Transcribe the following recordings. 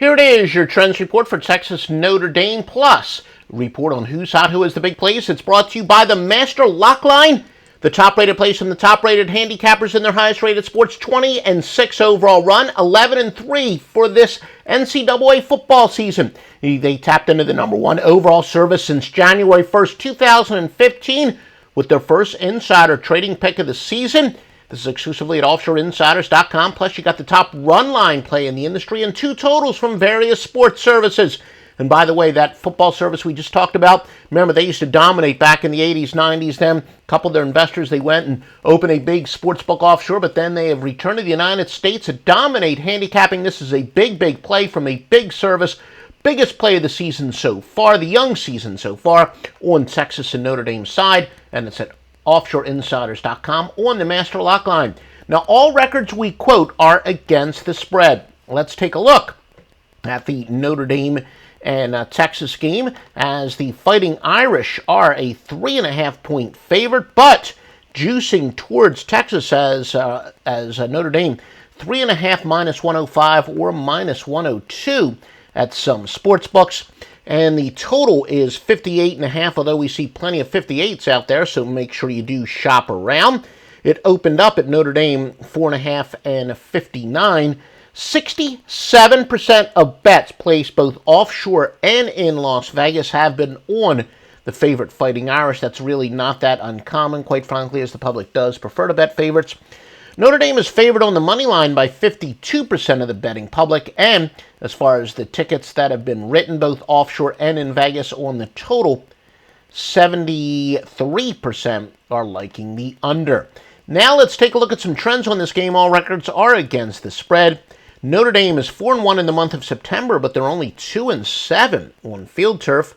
Here it is, your trends report for Texas Notre Dame, plus report on who's hot, who is the big plays. It's brought to you by the Master Lock Line, the top-rated place from the top-rated handicappers in their highest-rated sports. 20-6 overall run, 11-3 for this NCAA football season. They tapped into the number one overall service since January 1st, 2015, with their first insider trading pick of the season. This is exclusively at offshoreinsiders.com. Plus, you got the top run line play in the industry and two totals from various sports services. And by the way, that football service we just talked about, remember they used to dominate back in the 80s, 90s. Then a couple of their investors, they went and opened a big sports book offshore, but then they have returned to the United States to dominate handicapping. This is a big play from a big service. Biggest play of the season so far, the young season so far, on Texas and Notre Dame's side. And it's at offshoreinsiders.com on the Master Lock Line. Now, all records we quote are against the spread. Let's take a look at the Notre Dame and Texas game, as the Fighting Irish are a 3.5-point favorite, but juicing towards Texas as Notre Dame, 3.5 minus 105 or minus 102 at some sports books. And the total is 58.5, although we see plenty of 58s out there, so make sure you do shop around. It opened up at Notre Dame 4.5 and 59. 67% of bets placed both offshore and in Las Vegas have been on the favorite Fighting Irish. That's really not that uncommon, quite frankly, as the public does prefer to bet favorites. Notre Dame is favored on the money line by 52% of the betting public, and as far as the tickets that have been written both offshore and in Vegas on the total, 73% are liking the under. Now let's take a look at some trends on this game. All records are against the spread. Notre Dame is 4-1 in the month of September, but they're only 2-7 on field turf.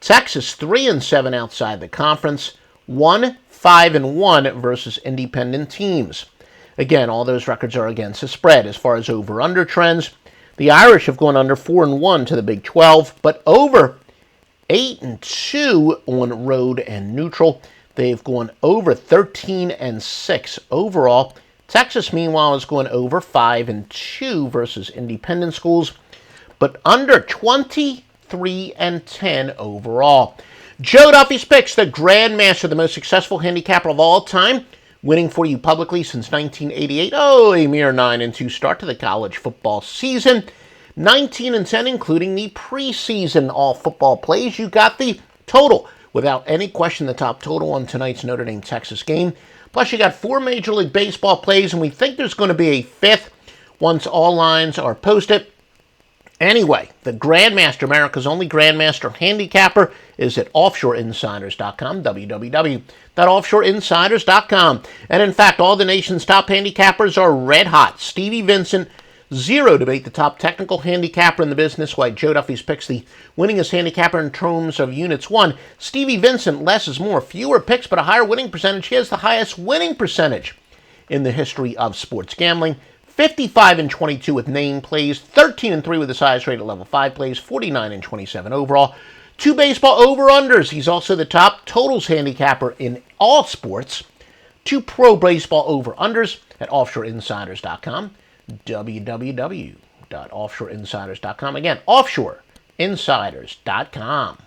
Texas 3-7 outside the conference, 5-1 versus independent teams. Again, all those records are against the spread. As far as over-under trends, the Irish have gone under 4-1 to the Big 12, but over 8-2 on road and neutral. They've gone over 13-6 overall. Texas, meanwhile, is going over 5-2 versus independent schools, but under 23-10 overall. Joe Duffy's picks, the Grandmaster, the most successful handicapper of all time, winning for you publicly since 1988. Oh, a mere 9-2 start to the college football season. 19-10, including the preseason all football plays. You got the total, without any question, the top total on tonight's Notre Dame-Texas game. Plus, you got 4 Major League Baseball plays, and we think there's going to be a 5th once all lines are posted. Anyway, the Grandmaster, America's only Grandmaster handicapper, is at offshoreinsiders.com, www.offshoreinsiders.com. And in fact, all the nation's top handicappers are red hot. Stevie Vincent, zero debate, the top technical handicapper in the business, while Joe Duffy's picks the winningest handicapper in terms of units won. Stevie Vincent, less is more, fewer picks, but a higher winning percentage. He has the highest winning percentage in the history of sports gambling. 55-22 with name plays, 13-3 with his highest rated level 5 plays, 49-27 overall. 2 baseball over-unders. He's also the top totals handicapper in all sports. 2 pro baseball over-unders at offshoreinsiders.com. www.offshoreinsiders.com. Again, offshoreinsiders.com.